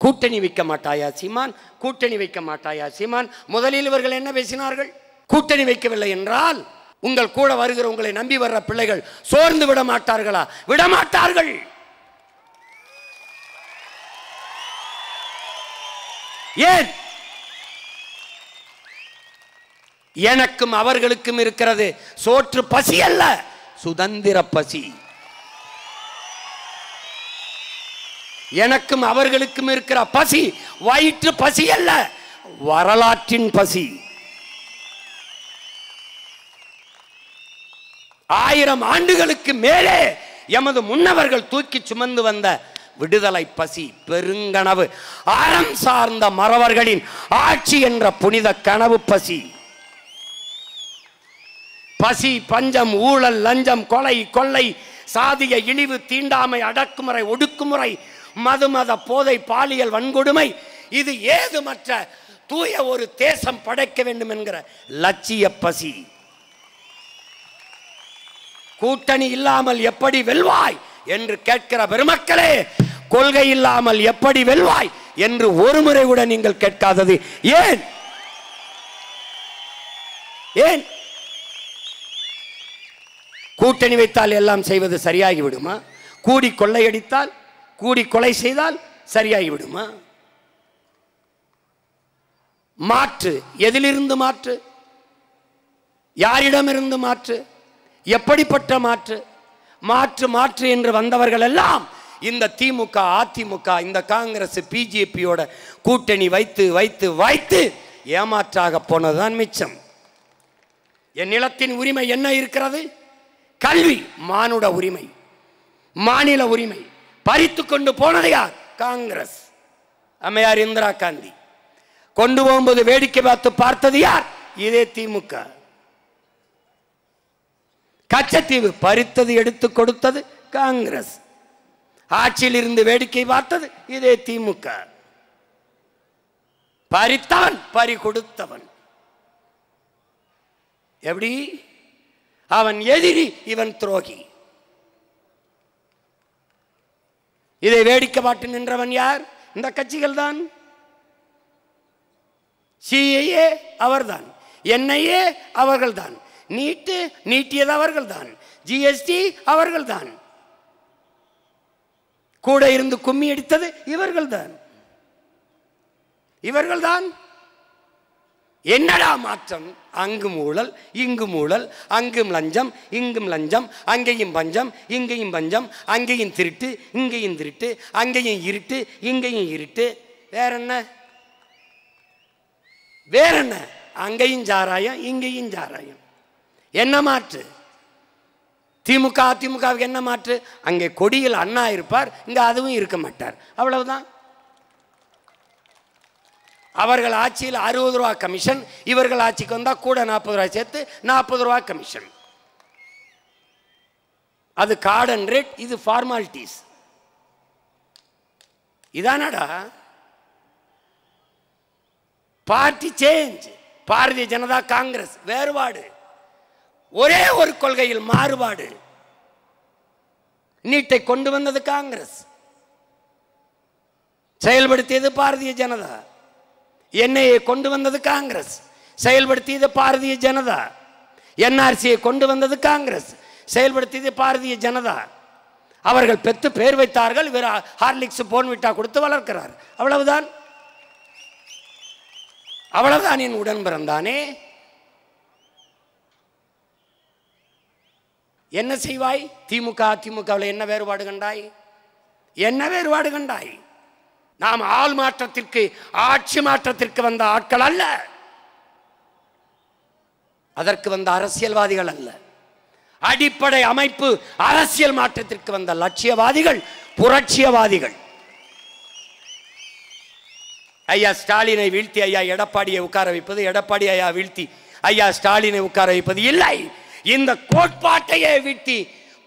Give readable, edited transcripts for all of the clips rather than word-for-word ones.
கூட்டணி வைக்க மாட்டாயா சீமான், கூட்டணி வைக்க மாட்டாயா சீமான். முதலில் இவர்கள் என்ன பேசினார்கள்? கூட்டணி வைக்கவில்லை என்றால் உங்கள் கூட வருகிற உங்களை நம்பி வர்ற பிள்ளைகள் சோர்ந்து விட மாட்டார்களா? விடமாட்டார்கள். ஏன்? எனக்கும் அவர்களுக்கும் இருக்கிறது சோற்று பசி அல்ல, சுதந்திர பசி. எனக்கும் அவர்களுக்கும் இருக்கிற பசி வயிற்று பசி அல்ல, வரலாற்றின் பசி. 1000 ஆண்டுகளுக்கு மேலே எமது முன்னவர்கள் தூக்கி சுமந்து வந்த விடுதலை பசி, பெருங்கனவு, அறம் சார்ந்த மறவர்களின் ஆட்சி என்ற புனித கனவு பசி. பசி, பஞ்சம், ஊழல், லஞ்சம், கொலை, கொள்ளை, சாதிய இழிவு, தீண்டாமை, அடக்குமுறை, ஒடுக்குமுறை, மதுமத போதை, பாலியல் வன்கொடுமை, இது ஏதுமற்ற தூய ஒரு தேசம் படைக்க வேண்டும் என்கிற லட்சிய பசி. கூட்டணி இல்லாமல் எப்படி வெல்வாய் என்று கேட்கிற பெருமக்களே, கொள்கை இல்லாமல் எப்படி வெல்வாய் என்று ஒரு முறை கூட நீங்கள் கேட்காதது ஏன்? ஏன்? கூட்டணி வைத்தால் எல்லாம் செய்வது சரியாகி விடுமா? கூடி கொள்ளையடித்தால், கூடி கொலை செய்தால் சரியாகி விடுமா? மாற்று. எதிலிருந்து மாற்று? யாரிடமிருந்து மாற்று? எப்படிப்பட்ட மாற்று? மாற்று மாற்று என்று வந்தவர்கள் எல்லாம் இந்த திமுக, அதிமுக, இந்த காங்கிரஸ், பிஜேபியோட கூட்டணி வைத்து வைத்து வைத்து ஏமாற்றாக போனதுதான் மிச்சம். என் நிலத்தின் உரிமை என்ன இருக்கிறது? கல்வி, மானுட உரிமை, மாநில உரிமை பறித்து கொண்டு போனது யார்? காங்கிரஸ், அம்மையார் இந்திரா காந்தி. கொண்டு போகும்போது வேடிக்கை பார்த்து பார்த்தது யார்? இதே திமுக. கச்சத்தீவு பறித்தது, எடுத்து கொடுத்தது காங்கிரஸ். ஆட்சியில் இருந்து வேடிக்கை பார்த்தது இதே திமுக. பறித்தவன் பறி கொடுத்தவன். எப்படி? அவன் எதிரி, இவன் துரோகி. இதை வேடிக்கை பார்த்து நின்றவன் யார்? இந்த கட்சிகள் தான். சிஏஏ அவர்தான், என்ஐஏ அவர்கள்தான், நீட்டு நீட்டியது அவர்கள்தான், ஜிஎஸ்டி அவர்கள்தான், கூட இருந்து கும்மி அடித்தது இவர்கள்தான். இவர்கள்தான். என்னடா மாற்றம்? அங்கும் ஊழல், இங்கும் ஊழல், அங்கும் லஞ்சம், இங்கும் லஞ்சம், அங்கேயும் பஞ்சம், இங்கேயும் பஞ்சம், அங்கேயும் திருட்டு, இங்கேயும் திருட்டு, அங்கேயும் இருட்டு, இங்கேயும் இருட்டு. வேற என்ன? வேற என்ன? அங்கேயும் சாராயம், இங்கேயும் சாராயம். என்ன மாற்று? திமுக அதிமுகவுக்கு என்ன மாற்று? அங்கே கொடியில் அண்ணா இருப்பார், இங்க அதுவும் இருக்க மாட்டார், அவ்வளவுதான். அவர்கள் ஆட்சியில் 60 ரூபா கமிஷன், இவர்கள் ஆட்சிக்கு வந்தா கூட 40 ரூபாய் சேர்த்து 40 ரூபா கமிஷன். அது கார்டன் ரேட், இது ஃபார்மாலிட்டிஸ். இதானடா party change. Bharatiya Janata Congress வேறுபாடு, ஒரே ஒரு கொள்கையில் மாறுபாடு. நீட்டை கொண்டு வந்தது காங்கிரஸ், செயல்படுத்தியது பாரதிய ஜனதா. என்ஐஏ கொண்டு வந்தது காங்கிரஸ், செயல்படுத்தியது பாரதிய ஜனதா. என்ஆர்சியை கொண்டு வந்தது காங்கிரஸ், செயல்படுத்தியது பாரதிய ஜனதா. அவர்கள் பெற்று பேர் வைத்தார்கள், இவர் ஹார்லிக்ஸ் போன்விட்டா கொடுத்து வளர்க்கிறார், அவ்வளவுதான். அவ்வளவுதான். என் உடன் பிறந்தானே. என்ன செய்வாய்? திமுக அதிமுகவில் என்ன வேறுபாடு கண்டாய்? என்ன வேறுபாடு கண்டாய்? நாம் ஆள் மாற்றத்திற்கு, ஆட்சி மாற்றத்திற்கு வந்த ஆட்கள் அல்ல, அதற்கு வந்த அரசியல்வாதிகள் அல்ல. அடிப்படை அமைப்பு அரசியல் மாற்றத்திற்கு வந்த லட்சியவாதிகள், புரட்சியவாதிகள். ஐயா ஸ்டாலினை வீழ்த்தி ஐயா எடப்பாடியை உட்கார வைப்பது, எடப்பாடி ஐயா வீழ்த்தி ஐயா ஸ்டாலினை உட்கார வைப்பது இல்லை. இந்த கோட்பாட்டையே வீழ்த்தி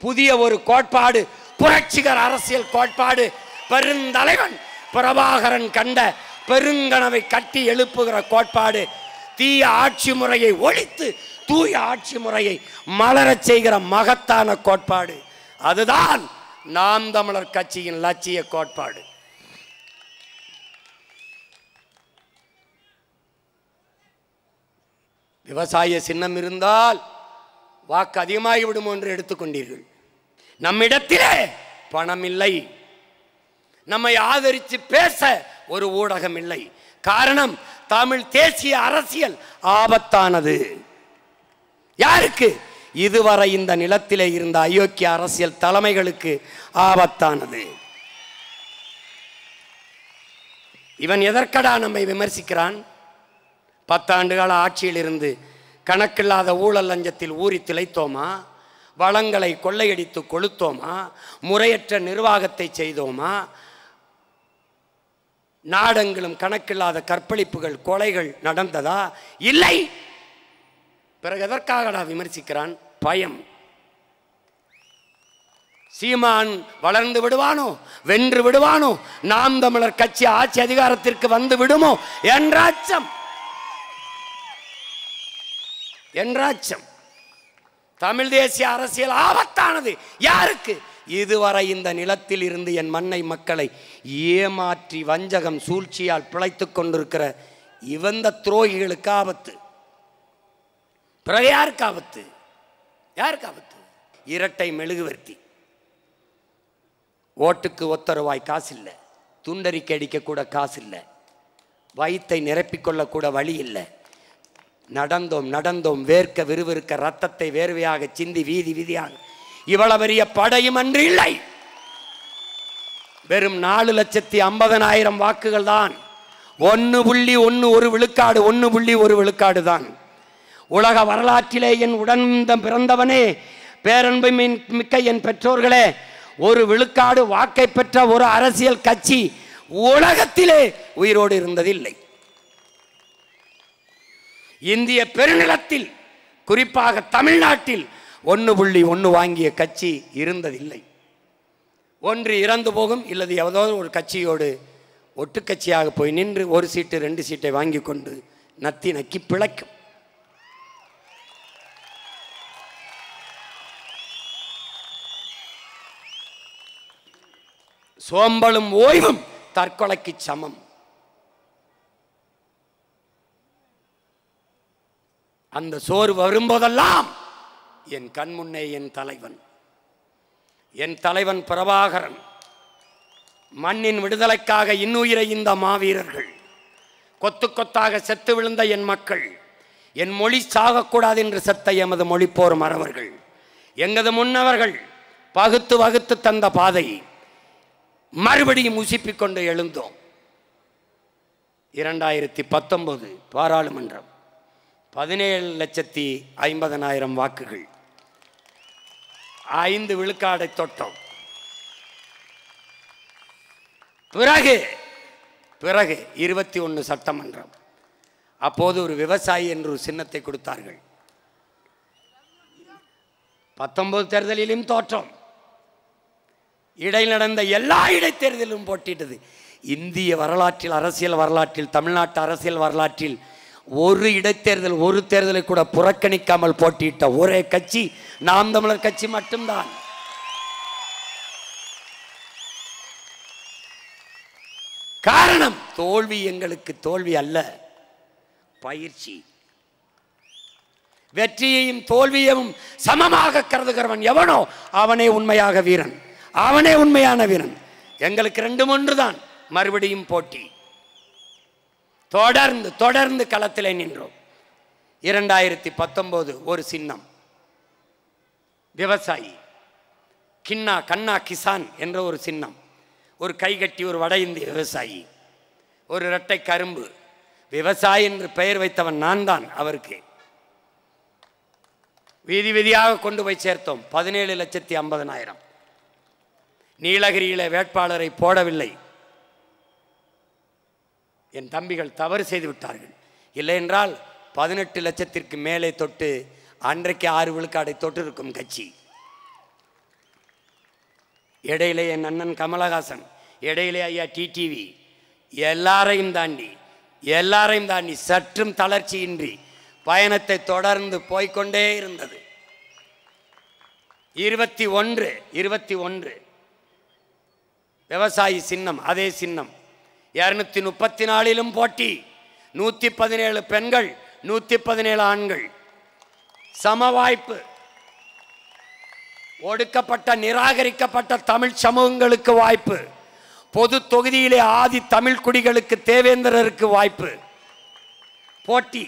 புதிய ஒரு கோட்பாடு, புரட்சிகர அரசியல் கோட்பாடு, பெருந்தலைவன் பிரபாகரன் கண்ட பெருங்கனவை கட்டி எழுப்புகிற கோட்பாடு, தீய ஆட்சி முறையை ஒழித்து தூய ஆட்சி முறையை மலரச் செய்கிற மகத்தான கோட்பாடு. அதுதான் நாம் தமிழர் கட்சியின் லட்சிய கோட்பாடு. விவசாய சின்னம் இருந்தால் வாக்கு அதிகமாகிவிடும் என்று எடுத்துக்கொண்டீர்கள். நம்மிடத்திலே பணம் இல்லை, நம்மை ஆதரித்து பேச ஒரு ஊடகம் இல்லை. காரணம், தமிழ் தேசிய அரசியல் ஆபத்தானது. யாருக்கு? இதுவரை இந்த நிலத்திலே இருந்த அயோக்கிய அரசியல் தலைமைகளுக்கு ஆபத்தானது. இவன் எதற்கடா நம்மை விமர்சிக்கிறான்? 10 ஆண்டுகால ஆட்சியில் இருந்து கணக்கில்லாத ஊழல் லஞ்சத்தில் ஊறி திளைத்தோமா? வளங்களை கொள்ளையடித்து கொளுத்தோமா? முறையற்ற நிர்வாகத்தை செய்தோமா? நாடெங்கிலும் கணக்கில்லாத கற்பழிப்புகள், கொலைகள் நடந்ததா? இல்லை. பிறகு எதற்காக விமர்சிக்கிறான்? பயம். சீமான் வளர்ந்து விடுவானோ, வென்று விடுவானோ, நாம் தமிழர் கட்சி ஆட்சி அதிகாரத்திற்கு வந்து விடுமோ என்ற அச்சம். தமிழ் தேசிய அரசியல் ஆபத்தானது. யாருக்கு? இதுவரை இந்த நிலத்தில் இருந்து என் மண்ணை மக்களை ஏமாற்றி வஞ்சகம் சூழ்ச்சியால் பிழைத்துக் கொண்டிருக்கிற இவந்த துரோகிகளுக்கு ஆபத்து. பிறகு யாருக்கு ஆபத்து? இரட்டை மெழுகுவர்த்தி. ஓட்டுக்கு ஒத்த ரூபாய் காசு இல்லை, துண்டறிக்கை அடிக்க கூட காசு இல்லை, வயிற்றை நிரப்பிக்கொள்ள கூட வழி இல்லை. நடந்தோம் வேர்க்க விறுவிறுக்க ரத்தத்தை வேர்வையாக சிந்தி வீதி வீதியாக இவ்வளவு பெரிய படையும் அன்று இல்லை. வெறும் 4,50,000 வாக்குகள் தான். 1.1 விழுக்காடு, 1.1 விழுக்காடு தான். உலக வரலாற்றிலே என் உடன் பிறந்தவனே, பேரன்பு மிக்க என் பெற்றோர்களே, 1 விழுக்காடு வாக்கை பெற்ற ஒரு அரசியல் கட்சி உலகத்திலே உயிரோடு இருந்ததில்லை. இந்திய பெருநிலத்தில், குறிப்பாக தமிழ்நாட்டில் 1.1 வாங்கிய கட்சி இருந்ததில்லை. ஒன்று இறந்து போகும், இல்லது ஏதோ ஒரு கட்சியோடு ஒட்டுக்கட்சியாக போய் நின்று 1 சீட்டு 2 சீட்டை வாங்கி கொண்டு நத்தி நக்கி பிழைக்கும். சோம்பலும் ஓய்வும் தற்கொலைக்கு சமம். அந்த சோறு வரும்போதெல்லாம் என் கண்முன்னே என் தலைவன் பிரபாகரன், மண்ணின் விடுதலைக்காக இன்னுயிரை இந்த மாவீரர்கள், கொத்து கொத்தாக செத்து விழுந்த என் மக்கள், என் மொழி சாகக்கூடாது என்று செத்த எமது மொழிப்போர் மறவர்கள், எங்கது முன்னவர்கள் பகுத்து வகுத்து தந்த பாதை மறுபடியும் உசிப்பிக்கொண்டு எழுந்தோம். 2019 பாராளுமன்றம் 17,50,000 வாக்குகள், 5 விழுக்காடை தொட்டோம். பிறகு 21 சட்டமன்றம். அப்போது ஒரு விவசாயி என்று ஒரு சின்னத்தை கொடுத்தார்கள். 19 தேர்தலிலும் தோற்றோம். இடையில் நடந்த எல்லா இடைத்தேர்தலிலும் போட்டிட்டது. இந்திய வரலாற்றில், அரசியல் வரலாற்றில், தமிழ்நாட்டு அரசியல் வரலாற்றில் ஒரு இடைத்தேர்தல், ஒரு தேர்தலை கூட புறக்கணிக்காமல் போட்டியிட்ட ஒரே கட்சி நாம் தமிழர் கட்சி மட்டும்தான். காரணம், தோல்வி எங்களுக்கு தோல்வி அல்ல, பயிற்சி. வெற்றியையும் தோல்வியையும் சமமாக கருதுகிறவன் எவனோ அவனே உண்மையாக வீரன், அவனே உண்மையான வீரன். எங்களுக்கு 2-1 தான். மறுபடியும் போட்டி. தொடர்ந்து களத்திலே நின்றோம். 2019 ஒரு சின்னம், விவசாயி. கண்ணா கிசான் என்ற ஒரு சின்னம். ஒரு கைகட்டி ஒரு வட இந்திய விவசாயி, ஒரு இரட்டை கரும்பு. விவசாயி என்று பெயர் வைத்தவன் நான் தான். அவருக்கு வீதி வீதியாக கொண்டு போய் சேர்த்தோம். 17,50,000. நீலகிரியில வேட்பாளரை போடவில்லை. என் தம்பிகள் தவறு செய்து விட்டார்கள். இல்லை என்றால் 18 லட்சத்திற்கு மேலே தொட்டு அன்றைக்கு 6 விழுக்காடை தொட்டு இருக்கும் கட்சி. இடையிலே என் அண்ணன் கமலஹாசன், இடையிலே ஐயா டிடிவி, எல்லாரையும் தாண்டி சற்றும் தளர்ச்சியின்றி பயணத்தை தொடர்ந்து போய்கொண்டே இருந்தது. 21 விவசாயி சின்னம், அதே சின்னம். 234 போட்டி, 117 பெண்கள், 117 ஆண்கள். சம வாய்ப்பு. ஒடுக்கப்பட்ட நிராகரிக்கப்பட்ட தமிழ் சமூகங்களுக்கு வாய்ப்பு. பொது தொகுதியிலே ஆதி தமிழ் குடிகளுக்கு தேவேந்திரருக்கு வாய்ப்பு. போட்டி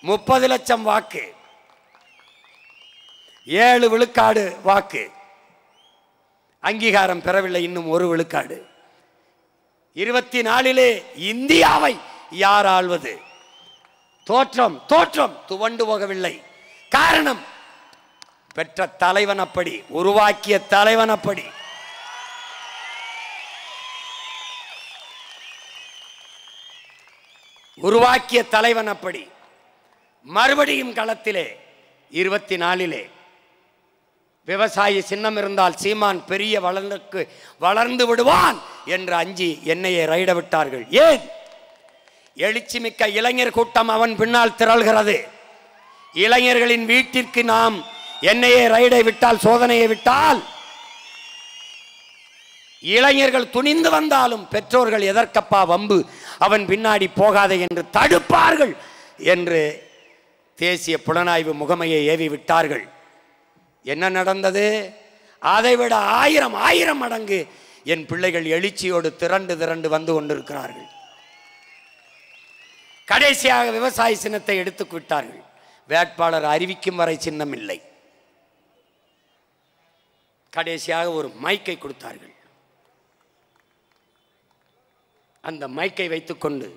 30 லட்சம் வாக்கு, 7 விழுக்காடு வாக்கு. அங்கீகாரம் பெறவில்லை, இன்னும் 1 விழுக்காடு. 24 இந்தியாவை யார் ஆள்வது? தோற்றம் தோற்றம் துவண்டு போகவில்லை. காரணம், பெற்ற தலைவன் அப்படி, உருவாக்கிய தலைவன் அப்படி. உருவாக்கிய தலைவன் அப்படி. மறுபடியும் களத்திலே 24 விவசாயி சின்னம் இருந்தால் சீமான் பெரிய வளர்ந்து விடுவான் என்று அஞ்சி என்னையே ரைட விட்டார்கள். ஏன்? எழுச்சி மிக்க இளைஞர் கூட்டம் அவன் பின்னால் திரள்கிறது. இளைஞர்களின் வீட்டிற்கு நாம் என்னையே ரைடை விட்டால், சோதனையை விட்டால், இளைஞர்கள் துணிந்து வந்தாலும் பெற்றோர்கள் எதற்கப்பா வம்பு, அவன் பின்னாடி போகாதே என்று தடுப்பார்கள் என்று தேசிய புலனாய்வு முகமையை ஏவி விட்டார்கள். என்ன நடந்தது? அதைவிட 1000 மடங்கு என் பிள்ளைகள் எழுச்சியோடு திரண்டு வந்து கொண்டிருக்கிறார்கள். கடைசியாக விவசாய சின்னத்தை எடுத்துக் விட்டார்கள். வேட்பாளர் அறிவிக்கும் வரை சின்னம் இல்லை. கடைசியாக ஒரு மைக்கை கொடுத்தார்கள். அந்த மைக்கை வைத்துக்கொண்டு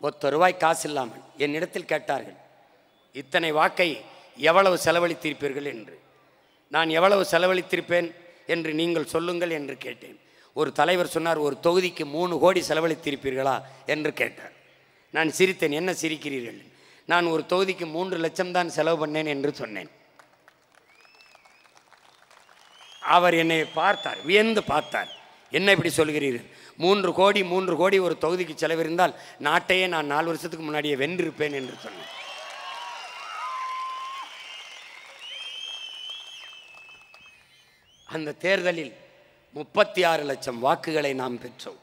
₹1 காசு இல்லாமல் என்னிடத்தில் கேட்டார்கள், இத்தனை வாக்கை எவ்வளவு செலவழித்திருப்பீர்கள் என்று. நான் எவ்வளவு செலவழித்திருப்பேன் என்று நீங்கள் சொல்லுங்கள் என்று கேட்டேன். ஒரு தலைவர் சொன்னார், ஒரு தொகுதிக்கு 3 கோடி செலவழித்திருப்பீர்களா என்று கேட்டார். நான் சிரித்தேன். என்ன சிரிக்கிறீர்கள்? நான் ஒரு தொகுதிக்கு 3 லட்சம் தான் செலவு பண்ணேன் என்று சொன்னேன். அவர் என்னை பார்த்தார், வியந்து பார்த்தார். என்ன இப்படி சொல்கிறீர்கள்? 3 கோடி ஒரு தொகுதிக்கு செலவிருந்தால் நாட்டையே நான் 4 வருஷத்துக்கு முன்னாடியே வென்றிருப்பேன் என்று சொன்னேன். அந்த தேர்தலில் 36 லட்சம் வாக்குகளை நாம் பெற்றோம்.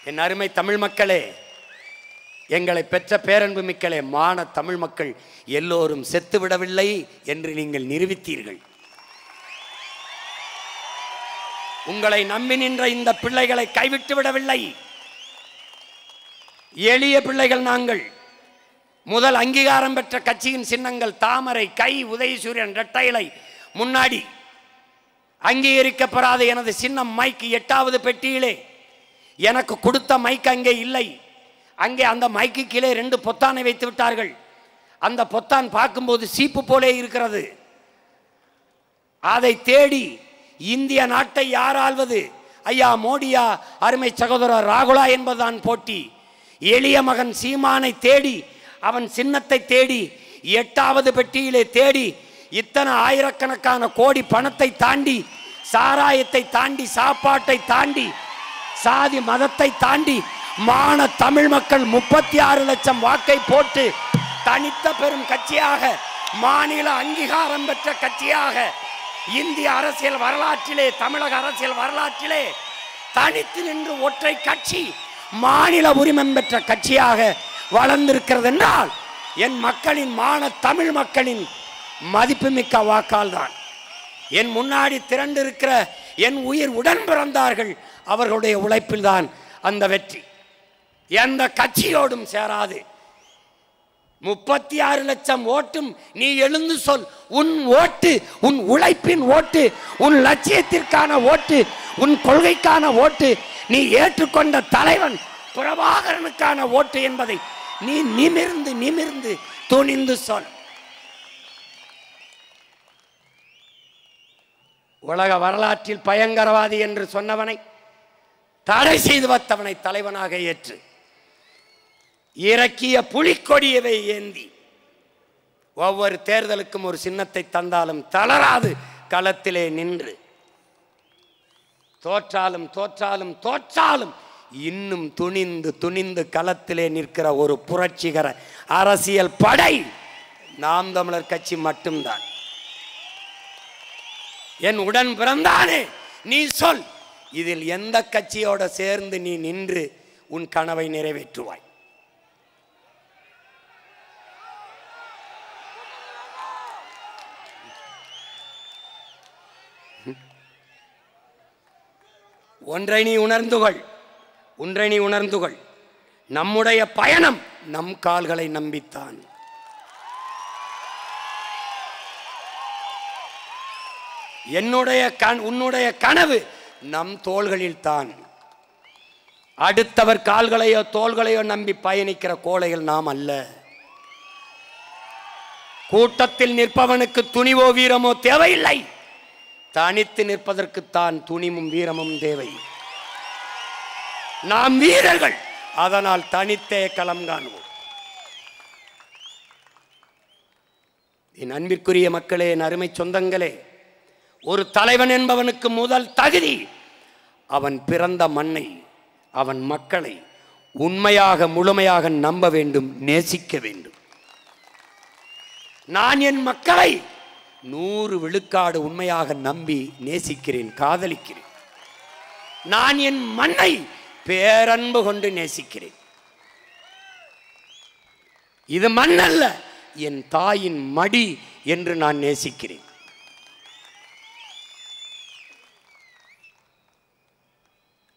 என் அருமை தமிழ் மக்களே, எங்களை பெற்ற பேரன்பு மிக்களே, மான தமிழ் மக்கள் எல்லோரும் செத்துவிடவில்லை என்று நீங்கள் நிரூபித்தீர்கள். உங்களை நம்பி நின்ற இந்த பிள்ளைகளை கைவிட்டு விடவில்லை. எளிய பிள்ளைகள் நாங்கள். முதல் அங்கீகாரம் பெற்ற கட்சியின் சின்னங்கள் தாமரை, கை, உதயசூரியன், இரட்டை இலை. முன்னாடி அங்கீகரிக்கப்படாத எனது சின்னம் மைக்கு 8வது பெட்டியிலே. எனக்கு கொடுத்த மைக் அங்கே இல்லை. அங்கே அந்த மைக்கு கீழே 2 பொத்தானை வைத்து விட்டார்கள். அந்த பொத்தான் பார்க்கும்போது சீப்பு போலே இருக்கிறது. அதை தேடி இந்திய நாட்டை யார் ஆள்வது? ஐயா மோடியா, அருமை சகோதரர் ராகுலா என்பதுதான் போட்டி. எளிய மகன் சீமானை தேடி, அவன் சின்னத்தை தேடி, 8வது பெட்டியிலே தேடி, இத்தனை ஆயிரக்கணக்கான கோடி பணத்தை தாண்டி, சாராயத்தை தாண்டி, சாப்பாட்டை தாண்டி, சாதி மதத்தை தாண்டி மான தமிழ் மக்கள் 36 லட்சம் வாக்கை போட்டு தனித்த பெரும் கட்சியாக, மாநில அங்கீகாரம் பெற்ற கட்சியாக, இந்திய அரசியல் வரலாற்றிலே, தமிழக அரசியல் வரலாற்றிலே தனித்து நின்று ஒற்றை கட்சி மாநில உரிமம் பெற்ற கட்சியாக வளர்ந்திருக்கிறது என்றால் என் மக்களின், மான தமிழ் மக்களின் மதிப்புமிக்க வாக்கால் தான். என் முன்னாடி திரண்டிருக்கிற என் உயிர் உடன் பிறந்தார்கள், அவர்களுடைய உழைப்பில் தான் அந்த வெற்றி. எந்த கட்சியோடும் சேராது. 36 லட்சம் ஓட்டும் நீ எழுந்து சொல். உன் ஓட்டு, உன் உழைப்பின் ஓட்டு, உன் லட்சியத்திற்கான ஓட்டு, உன் கொள்கைக்கான ஓட்டு, நீ ஏற்றுக்கொண்ட தலைவன் பிரபாகரனுக்கான ஓட்டு என்பதை நீ நிமிர்ந்து துணிந்து சொல். உலக வரலாற்றில் பயங்கரவாதி என்று சொன்னவனை, தடை செய்து வைத்தவனை தலைவனாக ஏற்று இறக்கிய புலிக்கொடியவை ஏந்தி ஒவ்வொரு தேர்தலுக்கும் ஒரு சின்னத்தை தந்தாலும் தளராது களத்திலே நின்று தோற்றாலும் இன்னும் துணிந்து களத்திலே நிற்கிற ஒரு புரட்சிகர அரசியல் படை நாம் தமிழர் கட்சி மட்டும்தான். என் உடன் பிறந்தானே, நீ சொல், இதில் எந்த கட்சியோட சேர்ந்து நீ நின்று உன் கனவை நிறைவேற்றுவாய்? ஒன்றை நீ உணர்ந்துகொள், நம்முடைய பயணம் நம் கால்களை நம்பித்தான். உன்னுடைய கனவு நம் தோள்களில் தான். அடுத்தவர் கால்களையோ தோள்களையோ நம்பி பயணிக்கிற கோழைகள் நாம் அல்ல. கூட்டத்தில் நிற்பவனுக்கு துணிவோ வீரமோ தேவையில்லை, தனித்து நிற்பதற்குத்தான் துணிவும் வீரமும் தேவை. நாம் வீரர்கள், அதனால் தனித்தே களம் காணுவோம். என் அன்பிற்குரிய மக்களே, என் அருமை சொந்தங்களே, ஒரு தலைவன் என்பவனுக்கு முதல் தகுதி அவன் பிறந்த மண்ணை, அவன் மக்களை உண்மையாக முழுமையாக நம்ப வேண்டும், நேசிக்க வேண்டும். நான் என் மக்களை 100 விழுக்காடு உண்மையாக நம்பி நேசிக்கிறேன், காதலிக்கிறேன். நான் என் மண்ணை பேரன்பு கொண்டு நேசிக்கிறேன். இது மண் அல்ல, என் தாயின் மடி என்று நான் நேசிக்கிறேன்.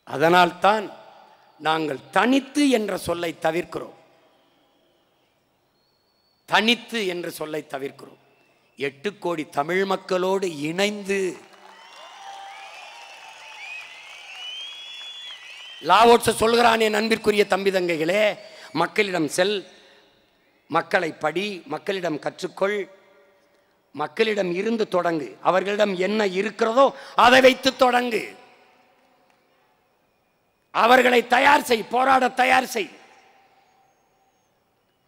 அதனால்தான் நாங்கள் தனித்து என்ற சொல்லை தவிர்க்கிறோம். தனித்து என்ற சொல்லை தவிர்க்கிறோம். 8 கோடி தமிழ் மக்களோடு இணைந்து லாவோட்ஸ் சொல்கிறான், என் அன்பிற்குரிய தம்பி தங்கைகளே, மக்களிடம் செல், மக்களை படி, மக்களிடம் கற்றுக்கொள், மக்களிடம் இருந்து தொடங்கு. அவர்களிடம் என்ன இருக்கிறதோ அதை வைத்து தொடங்கு. அவர்களை தயார் செய், போராட தயார் செய்.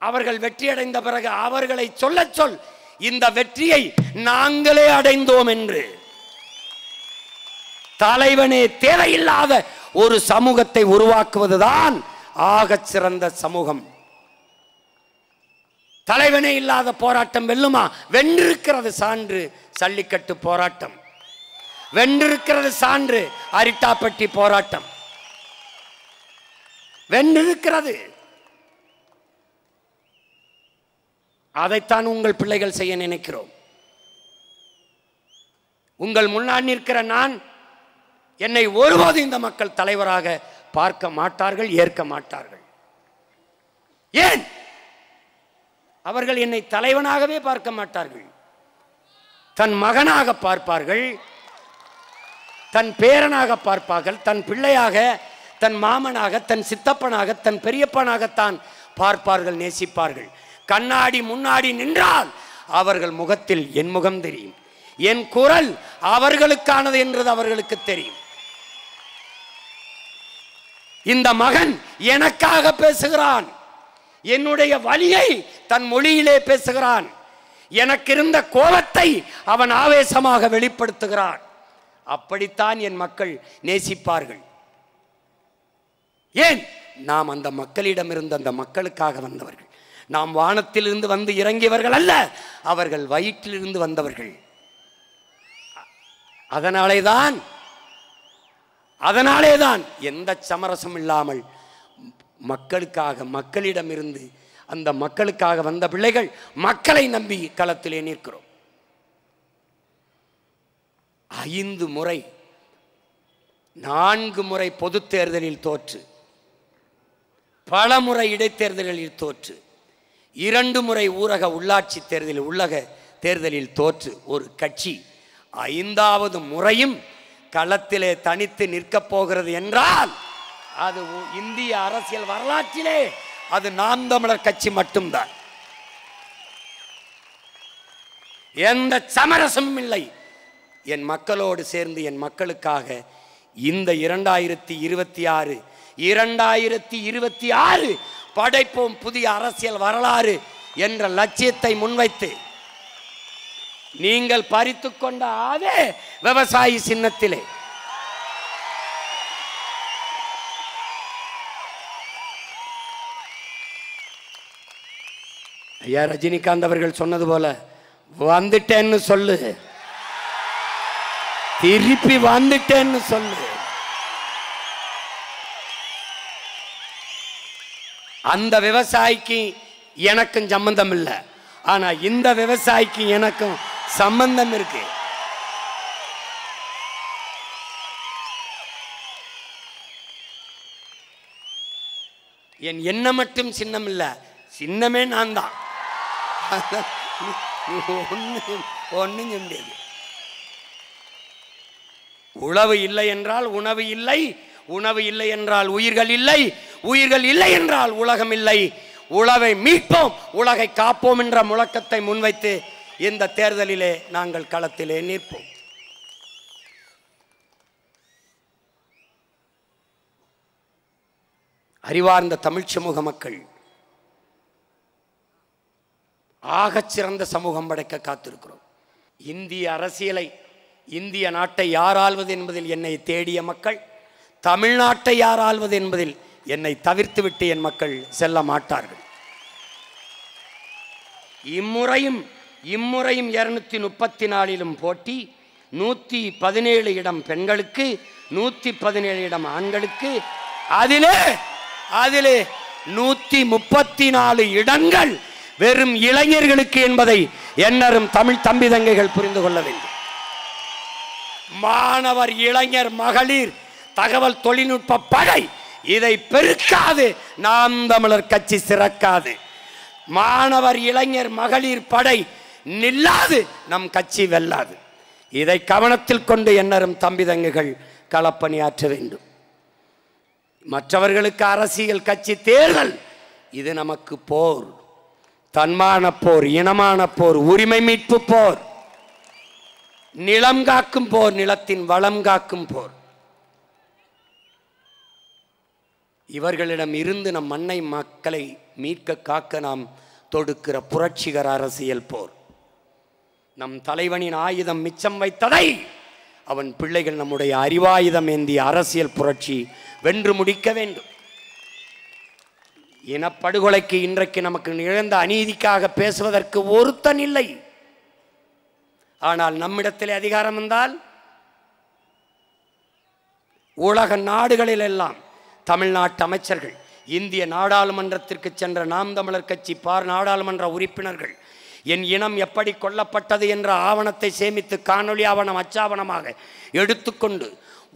அவர்கள் வெற்றி அடைந்த பிறகு அவர்களை சொல்ல சொல், இந்த வெற்றியை நாங்களே அடைந்தோம் என்று. தலைவனே தேவையில்லாத ஒரு சமூகத்தை உருவாக்குவதுதான் ஆகச் சிறந்த சமூகம். தலைவனே இல்லாத போராட்டம் வெல்லுமா? வென்றிருக்கிறது சான்று சல்லிக்கட்டு போராட்டம், வென்றிருக்கிறது சான்று அரிட்டாப்பட்டி போராட்டம், வென்றிருக்கிறது. அதைத்தான் உங்கள் பிள்ளைகள் செய்ய நினைக்கிறோம். உங்கள் முன்னால் நிற்கிற நான், என்னை ஒருபோது இந்த மக்கள் தலைவராக பார்க்க மாட்டார்கள், ஏற்க மாட்டார்கள். ஏன்? அவர்கள் என்னை தலைவனாகவே பார்க்க மாட்டார்கள். தன் மகனாக பார்ப்பார்கள், தன் பேரனாக பார்ப்பார்கள், தன் பிள்ளையாக, தன் மாமனாக, தன் சித்தப்பனாக, தன் பெரியப்பனாகத்தான் பார்ப்பார்கள், நேசிப்பார்கள். கண்ணாடி முன்னாடி நின்றால் அவர்கள் முகத்தில் என் முகம் தெரியும், என் குரல் அவர்களுக்கானது என்றது அவர்களுக்கு தெரியும். இந்த மகன் எனக்காக பேசுகிறான், என்னுடைய வலியை தன் மொழியிலே பேசுகிறான், எனக்கு இருந்த கோபத்தை அவன் ஆவேசமாக வெளிப்படுத்துகிறான். அப்படித்தான் என் மக்கள் நேசிப்பார்கள். ஏன்? நாம் அந்த மக்களிடமிருந்து, அந்த மக்களுக்காக வந்தவர்கள். நாம் வானத்திலிருந்து வந்து இறங்கியவர்கள் அல்ல, அவர்கள் வயிற்றிலிருந்து வந்தவர்கள். அதனாலேதான் எந்த சமரசம் இல்லாமல் மக்களுக்காக, மக்களிடமிருந்து, அந்த மக்களுக்காக வந்த பிள்ளைகள் மக்களை நம்பி களத்திலே நிற்கிறோம். 5 முறை 4 முறை பொது தேர்தலில் தோற்று, பல முறை இடைத்தேர்தலில் தோற்று, 2 முறை ஊரக உள்ளாட்சி தேர்தலில், உள்ளக தேர்தலில் தோற்று ஒரு கட்சி 5வது முறையும் களத்திலே தனித்து நிற்கப் போகிறது என்றால் அது இந்திய அரசியல் வரலாற்றிலே அது நாம் தமிழர் கட்சி மட்டும்தான். எந்த சமரசமும் இல்லை. என் மக்களோடு சேர்ந்து, என் மக்களுக்காக இந்த 2026 படைப்போம் புதிய அரசியல் வரலாறு என்ற லட்சியத்தை முன்வைத்து நீங்கள் பறித்து கொண்ட அதே விவசாயி சின்னத்திலே ஐயா ரஜினிகாந்த் அவர்கள் சொன்னது போல வந்துட்டேன்னு சொல்லு, திருப்பி வந்துட்டேன்னு சொல்லு. அந்த விவசாயிக்கு எனக்கும் சம்பந்தம் இல்லை, ஆனா இந்த விவசாயிக்கு எனக்கும் சம்பந்தம் இருக்கு. என் என்ன மட்டும் சின்னம் இல்லை, சின்னமே நான் தான். ஒன்றும் முடியாது. உழவு இல்லை என்றால் உணவு இல்லை, உணவு இல்லை என்றால் உயிர்கள் இல்லை, உயிர்கள் இல்லை என்றால் உலகம் இல்லை. உழவை மீட்போம், உலகை காப்போம் என்ற முழக்கத்தை முன்வைத்து இந்த தேர்தலிலே நாங்கள் களத்திலே நிற்போம். அறிவார்ந்த தமிழ் சமூக மக்கள் ஆகச்சிறந்த சமூகம் படைக்க காத்திருக்கிறோம். இந்திய அரசியலை, இந்திய நாட்டை யார் ஆள்வது என்பதில் என்னை தேடிய மக்கள், தமிழ்நாட்டை யார் ஆள்வது என்பதில் என்னை தவிர்த்துவிட்டு என் மக்கள் செல்ல மாட்டார்கள். இம்முறையும் 234 போட்டி, 117 இடம் பெண்களுக்கு, 117 இடம் ஆண்களுக்கு, அதிலே 134 இடங்கள் வெறும் இளைஞர்களுக்கு என்பதை எண்ணரும் தமிழ் தம்பி தங்கைகள் புரிந்து கொள்ள வேண்டும். மாணவர், இளைஞர், மகளிர், தகவல் தொழில்நுட்ப படை இதை பெருக்காது நாம் தமிழர் கட்சி சிறக்காது. மாணவர், இளைஞர், மகளிர் படை நில்லாது நம் கட்சி வெல்லாது. இதை கவனத்தில் கொண்டு எண்ணரும் தம்பி தங்கைகள் களப்பணியாற்ற வேண்டும். மற்றவர்களுக்கு அரசியல் கட்சி தேர்தல், இது நமக்கு போர், தன்மான போர், இனமான போர், உரிமை மீட்பு போர், நிலம் காக்கும் போர், நிலத்தின் வளம் காக்கும் போர். இவர்களிடம் இருந்து நம் மண்ணை மக்களை மீட்க காக்க நாம் தொடுக்கிற புரட்சிகர அரசியல் போர். நம் தலைவனின் ஆயுதம் மிச்சம் வைத்ததை அவன் பிள்ளைகள் நம்முடைய அறிவாயுதம் ஏந்திய அரசியல் புரட்சி வென்று முடிக்க வேண்டும். இனப்படுகொலைக்கு இன்றைக்கு நமக்கு நிகழ்ந்த அநீதிக்காக பேசுவதற்கு ஒருத்தன் இல்லை. ஆனால் நம்மிடத்தில் அதிகாரம் வந்தால் உலக நாடுகளில் எல்லாம் தமிழ்நாட்டு அமைச்சர்கள், இந்திய நாடாளுமன்றத்திற்கு சென்ற நாம் தமிழர் கட்சி நாடாளுமன்ற உறுப்பினர்கள் என் இனம் எப்படி கொல்லப்பட்டது என்ற ஆவணத்தை சேமித்து காணொலி ஆவணம், அச்சாவணமாக எடுத்துக்கொண்டு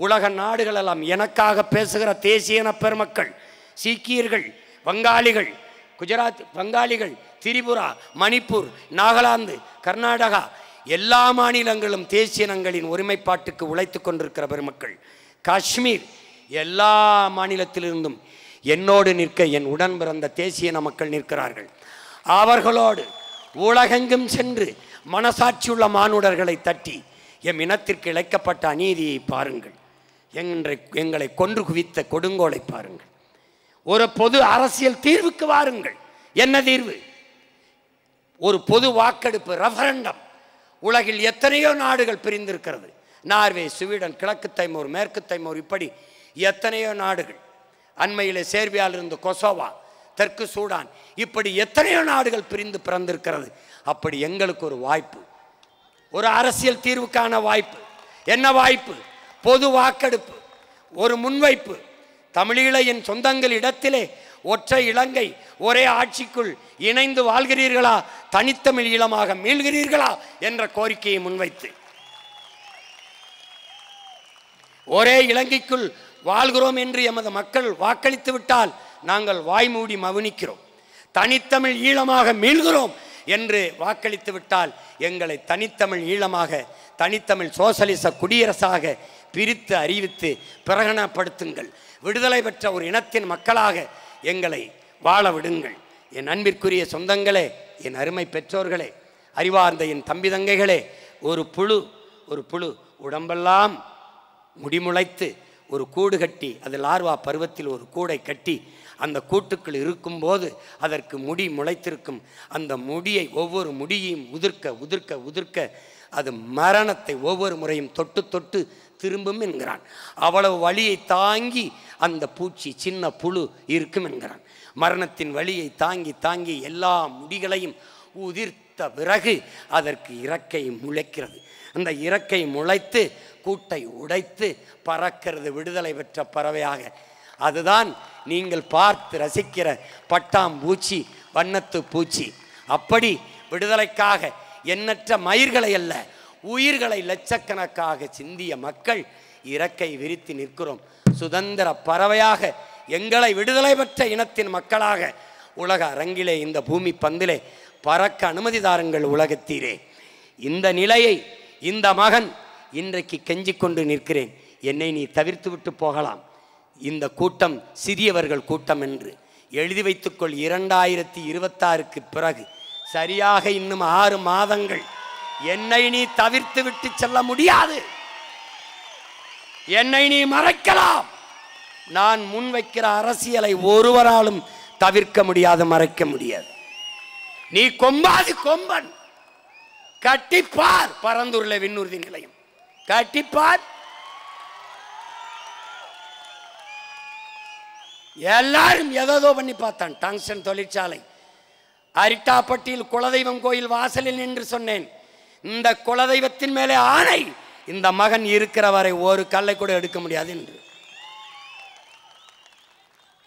உலக நாடுகளெல்லாம் எனக்காக பேசுகிற தேசிய இன பெருமக்கள், சீக்கியர்கள், வங்காளிகள், குஜராத் வங்காளிகள், திரிபுரா, மணிப்பூர், நாகாலாந்து, கர்நாடகா, எல்லா மாநிலங்களும் தேசிய இனங்களின் ஒருமைப்பாட்டுக்கு உழைத்து கொண்டிருக்கிற பெருமக்கள், காஷ்மீர், எல்லா மாநிலத்திலிருந்தும் என்னோடு நிற்க என் உடன் பிறந்த தேசிய இன மக்கள் நிற்கிறார்கள். அவர்களோடு உலகெங்கும் சென்று மனசாட்சியுள்ள மானுடர்களை தட்டி எம் இனத்திற்கு இழைக்கப்பட்ட அநீதியை பாருங்கள், எங்களை கொன்று குவித்த கொடுங்கோலை பாருங்கள். ஒரு பொது அரசியல் தீர்வுக்கு வாருங்கள். என்ன தீர்வு? ஒரு பொது வாக்கெடுப்பு, ரெஃபரண்டம். உலகில் எத்தனையோ நாடுகள் பிரிந்திருக்கிறது. நார்வே, ஸ்வீடன், கிழக்கு தைமோர், மேற்கு தைமோர், இப்படி எத்தனையோ நாடுகள். அண்மையிலே சேர்பியாவிலிருந்து கொசோவா, தெற்கு சூடான், இப்படி எத்தனையோ நாடுகள் பிரிந்து பிறந்திருக்கிறது. அப்படி எங்களுக்கு ஒரு வாய்ப்பு, ஒரு அரசியல் தீர்வுக்கான வாய்ப்பு. என்ன வாய்ப்பு? பொது வாக்கெடுப்பு, ஒரு முன்வைப்பு. தமிழீழ என் சொந்தங்கள் இடத்திலே ஒற்றை இலங்கை, ஒரே ஆட்சிக்குள் இணைந்து வாழ்கிறீர்களா, தனித்தமிழ் ஈழமாக மீள்கிறீர்களா என்ற கோரிக்கையை முன்வைத்து, ஒரே இலங்கைக்குள் வாழ்கிறோம் என்று எமது மக்கள் வாக்களித்து விட்டால் நாங்கள் வாய்மூடி மவுனிக்கிறோம். தனித்தமிழ் ஈழமாக மீள்கிறோம் என்று வாக்களித்து விட்டால் எங்களை தனித்தமிழ் ஈழமாக, தனித்தமிழ் சோசலிச குடியரசாக பிரித்து அறிவித்து பிரகடனப்படுத்துங்கள். விடுதலை பெற்ற ஒரு இனத்தின் மக்களாக எங்களை வாழ விடுங்கள். என் அன்பிற்குரிய சொந்தங்களே, என் அருமை பெற்றோர்களே, அறிவார்ந்த என் தம்பி தங்கைகளே, ஒரு புழு உடம்பெல்லாம் முடிமுளைத்து ஒரு கூடு கட்டி, அதில் ஆர்வா பருவத்தில் ஒரு கூடை கட்டி அந்த கூட்டுக்குள் இருக்கும்போது அதற்கு முடி முளைத்திருக்கும். அந்த முடியை, ஒவ்வொரு முடியையும் உதிர்க்க உதிர்க்க உதிர்க்க அது மரணத்தை ஒவ்வொரு முறையும் தொட்டு தொட்டு திரும்பும் என்கிறான். அவ்வளவு வலியை தாங்கி அந்த பூச்சி, சின்ன புழு இருக்கும் என்கிறான். மரணத்தின் வலியை தாங்கி தாங்கி எல்லா முடிகளையும் உதிர்த்த பிறகு அதற்கு இறக்கை முளைக்கிறது. அந்த இறக்கை முளைத்து கூட்டை உடைத்து பறக்கிறது விடுதலை பெற்ற பறவையாக. அதுதான் நீங்கள் பார்த்து ரசிக்கிற பட்டாம்பூச்சி, வண்ணத்து பூச்சி. அப்படி விடுதலைக்காக எண்ணற்ற மயிர்களை அல்ல, உயிர்களை லட்சக்கணக்காக சிந்திய மக்கள் இறக்கை விரித்து நிற்கிறோம். சுதந்திர பறவையாக எங்களை விடுதலை பெற்ற இனத்தின் மக்களாக உலக அரங்கிலே இந்த பூமி பந்திலே பறக்க அனுமதி தாருங்கள் உலகத்தீரே. இந்த நிலையை இந்த மகன் இன்றைக்கு கெஞ்சிக் கொண்டு நிற்கிறேன். என்னை நீ தவிர்த்து விட்டு போகலாம். இந்த கூட்டம் சிறியவர்கள் கூட்டம் என்று எழுதி வைத்துக்கொள். 2026க்கு பிறகு சரியாக இன்னும் 6 மாதங்கள் என்னை நீ தவிர்த்து விட்டு செல்ல முடியாது. என்னை நீ மறைக்கலாம். நான் முன்வைக்கிற அரசியலை ஒருவராலும் தவிர்க்க முடியாது, மறைக்க முடியாது. நீ கொம்பாது கொம்பன். கட்டிப்பார். பரந்தூர்ல விண்ணூர்தி நிலையம் கட்டிப்பார். எல்லாரும் எதோ பண்ணி பார்த்தான். டங்ஸ்டன் தொழிற்சாலை, அரிட்டாப்பட்டியில் குலதெய்வம் கோயில் வாசலில் நின்று சொன்னேன், இந்த குலதெய்வத்தின் மேலே ஆணை, இந்த மகன் இருக்கிற வரை ஒரு கல்லை கூட எடுக்க முடியாது என்று.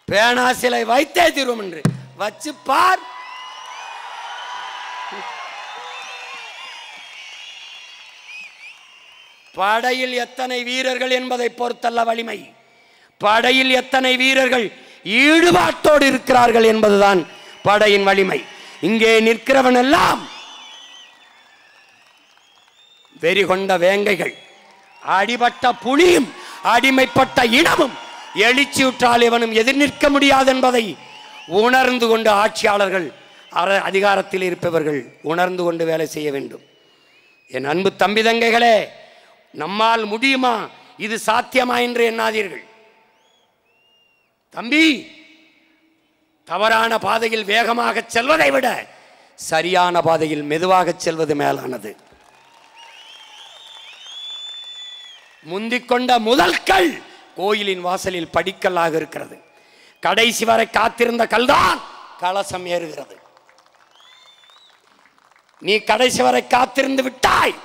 பேனா சிலை வைத்தே தீர்வோம் என்று வச்சு பார். படையில் எத்தனை வீரர்கள் என்பதை பொறுத்தல்ல வலிமை, படையில் எத்தனை வீரர்கள் ஈடுபாட்டோடு இருக்கிறார்கள் என்பதுதான் படையின் வலிமை. இங்கே நிற்கிறவன் எல்லாம் வெறி கொண்ட வேங்கைகள், அடிபட்ட புலியும் அடிமைப்பட்ட இனமும் எழுச்சியுற்றால் இவனும் எதிர் நிற்க முடியாது என்பதை உணர்ந்து கொண்டு ஆட்சியாளர்கள் அதிகாரத்தில் இருப்பவர்கள் உணர்ந்து கொண்டு வேலை செய்ய வேண்டும். என் அன்பு தம்பி தங்கைகளே, நம்மால் முடியுமா, இது சாத்தியமா என்று எண்ணாதீர்கள். தம்பி, தவறான பாதையில் வேகமாக செல்வதை விட சரியான பாதையில் மெதுவாக செல்வது மேலானது. முந்திக்கொண்ட முதல் கல் கோயிலின் வாசலில் படிக்கல்லாக இருக்கிறது. கடைசி வரை காத்திருந்த கல்தான் கலசம் ஏறுகிறது. நீ கடைசி வரை காத்திருந்து விட்டாய்,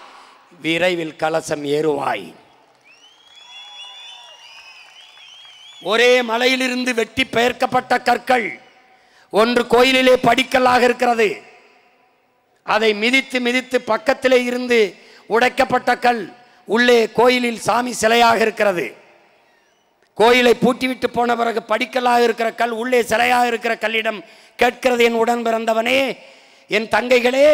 விரைவில் கலசம் ஏறுவாய். ஒரே மலையிலிருந்து வெட்டி பெயர்க்கப்பட்ட கற்கள் ஒன்று கோயிலிலே படிக்கல்லாக இருக்கிறது. அதை மிதித்து மிதித்து பக்கத்திலே இருந்து உடைக்கப்பட்ட கல் உள்ளே கோயிலில் சாமி சிலையாக இருக்கிறது. கோயிலை பூட்டிவிட்டு போன பிறகு படிக்கல்லாக இருக்கிற கல் உள்ளே சிலையாக இருக்கிற கல்லிடம் கேட்கிறது, என் உடன் பிறந்தவனே, என் தங்கைகளே,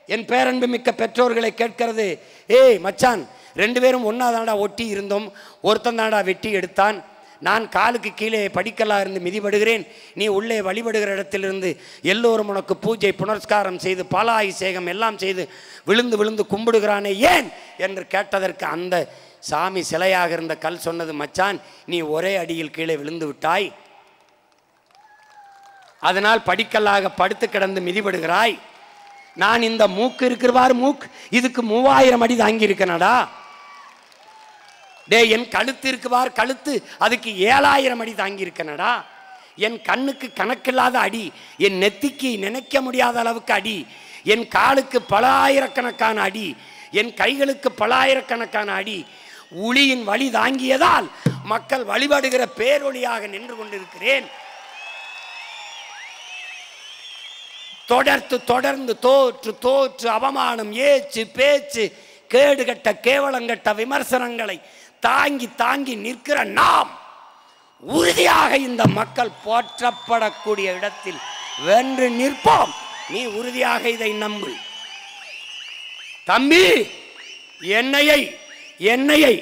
என் பேரன்பு மிக்க பெற்றோர்களை கேட்கிறது, ஏய் மச்சான், 2 பேரும் ஒன்னா தாண்டா ஒட்டி இருந்தோம், ஒருத்தன் தாண்டா வெட்டி எடுத்தான், நான் காலுக்கு கீழே படிக்கல்லாக இருந்து மிதிபடுகிறேன், நீ உள்ளே வழிபடுகிற இடத்திலிருந்து எல்லோரும் உனக்கு பூஜை புனஸ்காரம் செய்து பாலாபிஷேகம் எல்லாம் செய்து விழுந்து விழுந்து கும்பிடுகிறானே ஏன் என்று கேட்டதற்கு அந்த சாமி சிலையாக இருந்த கல் சொன்னது, மச்சான், நீ ஒரே அடியில் கீழே விழுந்து விட்டாய், அதனால் படிக்கல்லாக படுத்து கிடந்து மிதிபடுகிறாய். நான் இந்த மூக்கு இருக்கிறவாறு மூக்கு, இதுக்கு 3000 அடி தாங்கி இருக்கனடா. டே, என் கழுத்து இருக்குவார் கழுத்து, அதுக்கு 7000 அடி தாங்கி இருக்கனடா. என் கண்ணுக்கு கணக்கில்லாத அடி, என் நெத்திக்கு நினைக்க முடியாத அளவுக்கு அடி, என் காலுக்கு பல ஆயிரக்கணக்கான அடி, என் கைகளுக்கு பல ஆயிரக்கணக்கான அடி. ஒளியின் வழி தாங்கியதால் மக்கள் வழிபடுகிற பேரொளியாக நின்று கொண்டிருக்கிறேன். தொடர்ந்து தொடர்ந்து தோற்று தோற்று அவமானம், ஏச்சு பேச்சு, கேடுகட்ட கேவலங்கட்ட விமர்சனங்களை தாங்கி தாங்கி நிற்கிற நாம் உறுதியாக இந்த மக்கள் போற்றப்படக்கூடிய இடத்தில் வென்று நிற்போம். நீ உறுதியாக இதை நம்பு தம்பி. என்னையை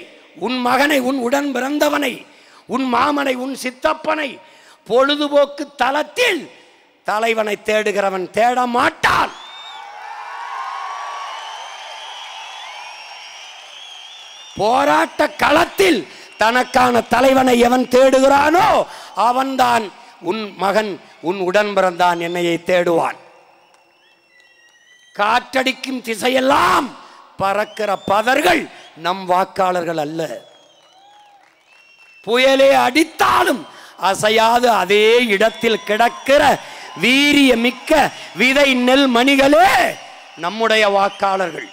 உன் மகனை, உன் உடன் பிறந்தவனை, உன் மாமனை, உன் சித்தப்பனை பொழுதுபோக்கு தளத்தில் தலைவனை தேடுகிறவன் தேட மாட்டான். போராட்ட களத்தில் தனக்கான தலைவனை எவன் தேடுகிறானோ அவன்தான் உன் மகன், உன் உடன் பிறந்தான் என்னையை தேடுவான். காற்றடிக்கும் திசையெல்லாம் பறக்கிற பதர்கள் நம் வாக்காளர்கள் அல்ல. புயலே அடித்தாலும் அசையாது அதே இடத்தில் கிடக்கிற வீரிய மிக்க விதை நெல் மணிகளே நம்முடைய வாக்காளர்கள்.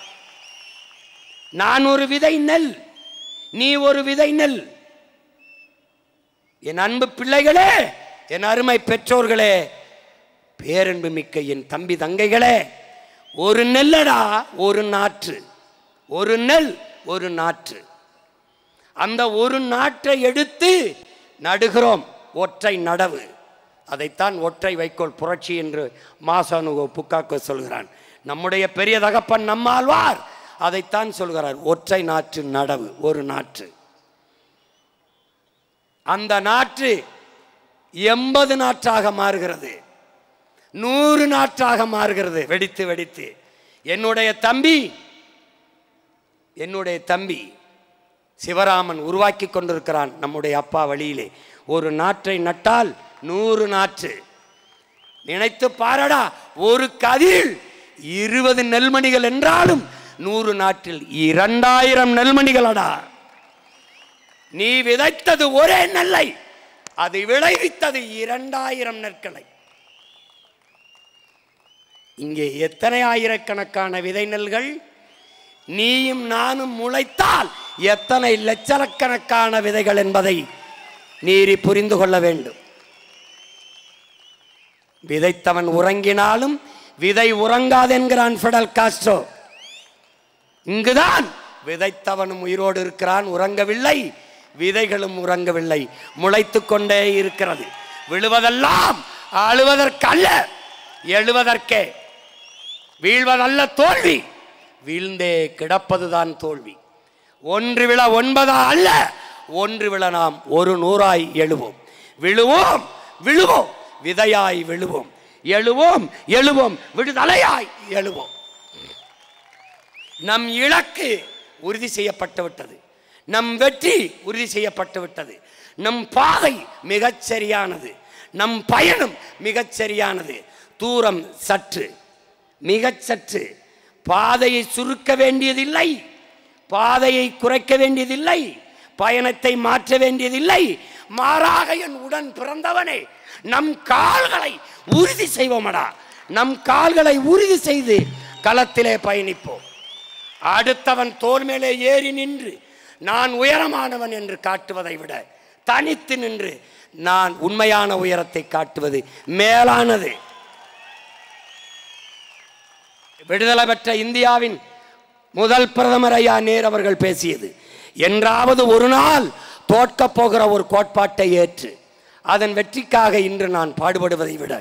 நான் ஒரு விதை நெல், நீ ஒரு விதை நெல். என் அன்பு பிள்ளைகளே, என் அருமை பெற்றோர்களே, பேரன்பு மிக்க என் தம்பி தங்கைகளே, ஒரு நெல்லடா ஒரு நாற்று, ஒரு நெல் ஒரு நாற்று. அந்த ஒரு நாற்றை எடுத்து நடுகிறோம், ஒற்றை நடவு. அதைத்தான் ஒற்றை வைக்கோல் புரட்சி என்று மாசானுகோ புக்காக்கோ சொல்கிறான். நம்முடைய பெரிய தகப்பன் நம்மாழ்வார் அதைத்தான் சொல்கிறார், ஒற்றை நாற்று நடவு, ஒரு நாற்று. அந்த நாற்று 80 நாற்றாக மாறுகிறது, 100 நாற்றாக மாறுகிறது, வெடித்து வெடித்து. என்னுடைய தம்பி சிவராமன் உருவாக்கி கொண்டிருக்கிறான் நம்முடைய அப்பா வழியிலே. ஒரு நாற்றை நட்டால் 100 நாற்று. நினைத்து பாரடா, ஒரு கதிரில் 20 நெல்மணிகள் என்றாலும் 100 நாற்றில் 2000 நெல்மணிகளடா. நீ விதைத்தது ஒரே நெல்லை, அது விளைவித்தது 2000 நெற்களை. இங்கே எத்தனை ஆயிரக்கணக்கான விதை நெல்கள்? நீயும் நானும் முளைத்தால் எத்தனை லட்சக்கணக்கான விதைகள் என்பதை நீரி புரிந்து கொள்ள வேண்டும். விதைத்தவன் உறங்கினாலும் விதை உறங்காது என்கிறான் ஃபிடல் காஸ்ட்ரோ. இங்குதான் விதைத்தவனும் உயிரோடு இருக்கிறான், உறங்கவில்லை. விதைகளும் உறங்கவில்லை, முளைத்து கொண்டே இருக்கிறது. விழுவதெல்லாம் அழுவதற்கல்ல, எழுவதற்கே. வீழ்வதல்ல தோல்வி, வீழ்ந்தே கிடப்பதுதான் தோல்வி. ஒன்று விழ 9 அல்ல, ஒன்று விழ நாம் 100 எழுவோம். விழுவோம் விழுவோம், விதையாய் விழுவோம். எழுவோம் எழுவோம், விடுதலையாய் எழுவோம். நம் இலக்கு உறுதி செய்யப்பட்டு விட்டது, நம் வெற்றி உறுதி செய்யப்பட்டு விட்டது. நம் பாதை மிகச்சரியானது, நம் பயணம் மிகச்சரியானது. தூரம் சற்று, மிகச்சற்று. பாதையை சுருக்க வேண்டியதில்லை, பாதையை குறைக்க வேண்டியதில்லை, பயணத்தை மாற்ற வேண்டியதில்லை. மாறாக என் உடன் பிறந்தவனே, நம் கால்களை உறுதி செய்வோமடா. நம் கால்களை உறுதி செய்து களத்திலே பயணிப்போம். அடுத்தவன் தோள் மேலே ஏறி நின்று நான் உயரமானவன் என்று காட்டுவதை விட தனித்து நின்று நான் உண்மையான உயரத்தை காட்டுவது மேலானது. விடுதலை பெற்ற இந்தியாவின் முதல் பிரதமர் ஐயா நேரு அவர்கள் பேசியது, என்றாவது ஒரு நாள் தோற்கப் போகிற ஒரு கோட்பாட்டை ஏற்று அதன் வெற்றிக்காக இன்று நான் பாடுபடுவதை விட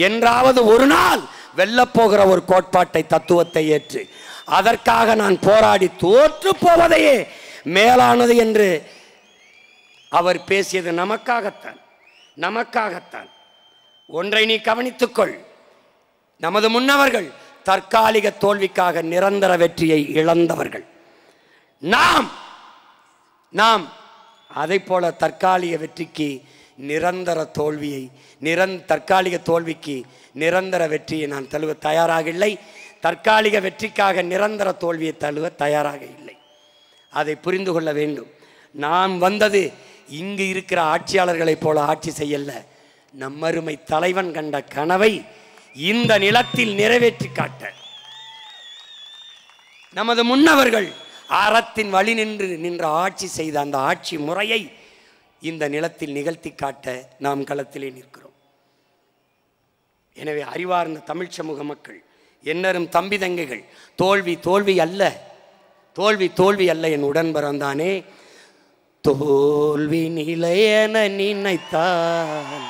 என்றாவது ஒரு நாள் வெல்லப்போகிற ஒரு கோட்பாட்டை, தத்துவத்தை ஏற்று அதற்காக நான் போராடி தோற்று போவதையே மேலானது என்று அவர் பேசியது நமக்காகத்தான், நமக்காகத்தான். ஒன்றை நீ கவனித்துக்கொள், நமது முன்னவர்கள் தற்காலிக தோல்விக்காக நிரந்தர வெற்றியை இழந்தவர்கள். நாம் அதை போல தற்காலிக வெற்றிக்கு நிரந்தர தோல்வியை, தற்காலிக தோல்விக்கு நிரந்தர வெற்றியை நான் தழுவ தயாராக இல்லை. தற்காலிக வெற்றிக்காக நிரந்தர தோல்வியை தழுவ தயாராக இல்லை. அதை புரிந்து கொள்ள வேண்டும். நாம் வந்தது இங்கு இருக்கிற ஆட்சியாளர்களைப் போல ஆட்சி செய்யல. நம்மருமை தலைவன் கண்ட கனவை இந்த நிலத்தில் நிறைவேற்றி காட்ட நமது முன்னவர்கள் அறத்தின் வழி நின்ற ஆட்சி செய்த அந்த ஆட்சி முறையை இந்த நிலத்தில் நிகழ்த்தி காட்ட நாம் களத்திலே நிற்கிறோம். எனவே அறிவார்ந்த தமிழ் சமூக மக்கள், என்னரும் தம்பி தங்கைகள், தோல்வி தோல்வி அல்ல, தோல்வி தோல்வி அல்ல. என் உடன் பிறந்தானே, தோல்வி நிலையென நினைத்தான்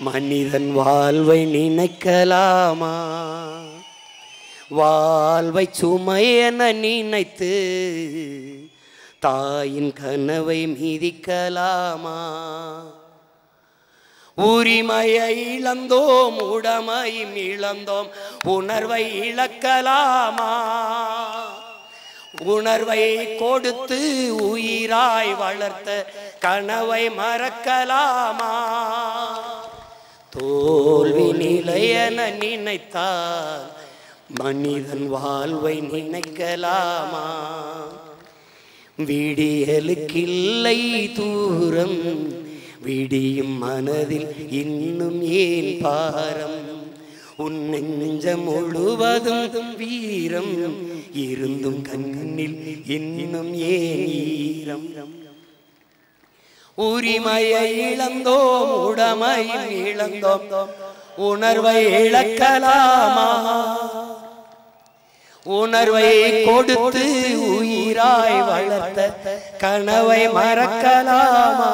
மனிதன் வாழ்வை நினைக்கலாமா? வாழ்வை சுமை என நினைத்து தாயின் கனவை மீதிக்கலாமா? உரிமையை இழந்தோம், உடமையும் இழந்தோம், உணர்வை இழக்கலாமா? உணர்வை கொடுத்து உயிராய் வளர்த்த கனவை மறக்கலாமா? தோல்வி நிலையென நினைத்தால் மனிதன் வாழ்வை நினைக்கலாமா? விடியலுக்கில்லை தூரம், விடியும் மனதில் இன்னும் ஏன் பாரம்? உன் நெஞ்சம் முழுவதும் வீரம் இருந்தும் கண்ணில் இன்னும் ஏன் ஈரம்? உரிமையை இழந்தோம், உடமையும் இழந்தோம், உணர்வை இழக்கலாமா? உணர்வை கொடுத்து உயிராய் வளர்த்த கனவை மறக்கலாமா?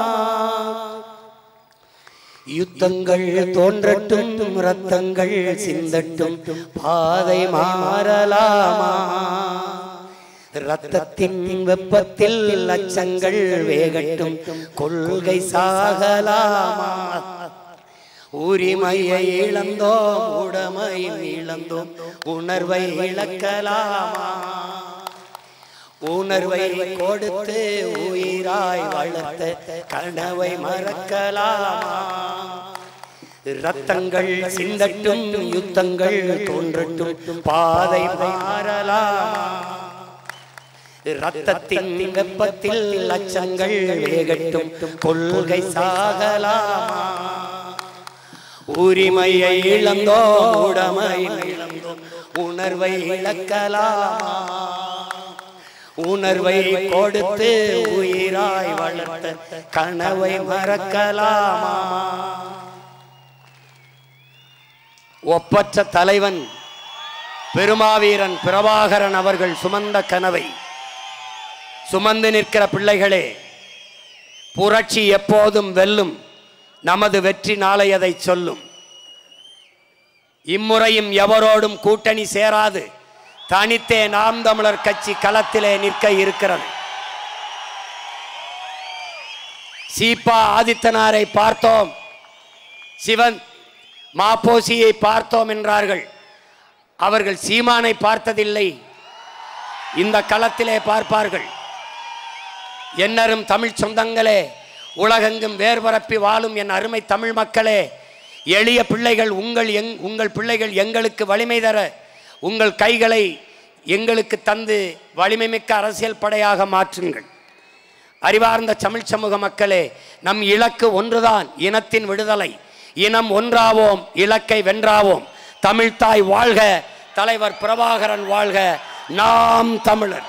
யுத்தங்கள் தோன்றட்டும், ரத்தங்கள் சிந்தட்டும், பாதை மாறலாமா? ரத்தத்தின் வெப்பத்தில் லட்சங்கள் வேகட்டும், கொள்கை சாகலாமா? உரிமையை இழந்தோம், உடமையை இழந்தோம், உணர்வை இழக்கலாமா? உணர்வை கொடுத்து உயிராய் வளர்த்த கனவை மறக்கலாமா? ரத்தங்கள் சிந்தட்டும், யுத்தங்கள் தோன்றட்டும், பாதை மாறலாமா? ரத்தத்தின் வெப்பத்தில் லட்சங்கள் வேகட்டும், கொள்கை சாகலாமா? உரிமையை இழந்தோம், உடமையை இழந்தோம், உணர்வை இழக்கலாமா? உணர்வை கொடுத்து உயிராய் வளர்த்த கனவை மறக்கலாமா? ஒப்பற்ற தலைவன் பெருமாவீரன் பிரபாகரன் அவர்கள் சுமந்த கனவை சுமந்து நிற்கிற பிள்ளைகளே, புரட்சி எப்போதும் வெல்லும், நமது வெற்றி நாளை அதை சொல்லும். இம்முறையும் எவரோடும் கூட்டணி சேராது, தனித்தே நாம் தமிழர் கட்சி களத்திலே நிற்க இருக்கிறது. சீபா ஆதித்தனாரை பார்த்தோம், சிவன் மாப்போசியை பார்த்தோம் என்றார்கள். அவர்கள் சீமானை பார்த்ததில்லை, இந்த களத்திலே பார்ப்பார்கள். என்னரும் தமிழ் சொந்தங்களே, உலகெங்கும் வேர்பரப்பி வாழும் என் அருமை தமிழ் மக்களே, எளிய பிள்ளைகள் உங்கள் பிள்ளைகள் எங்களுக்கு வலிமை தர உங்கள் கைகளை எங்களுக்கு தந்து வலிமை மிக்க அரசியல் படையாக மாற்றுங்கள். அறிவார்ந்த தமிழ் சமூக மக்களே, நம் இலக்கு ஒன்றுதான், இனத்தின் விடுதலை. இனம் ஒன்றாவோம், இலக்கை வென்றாவோம். தமிழ்தாய் வாழ்க, தலைவர் பிரபாகரன் வாழ்க, நாம் தமிழர்.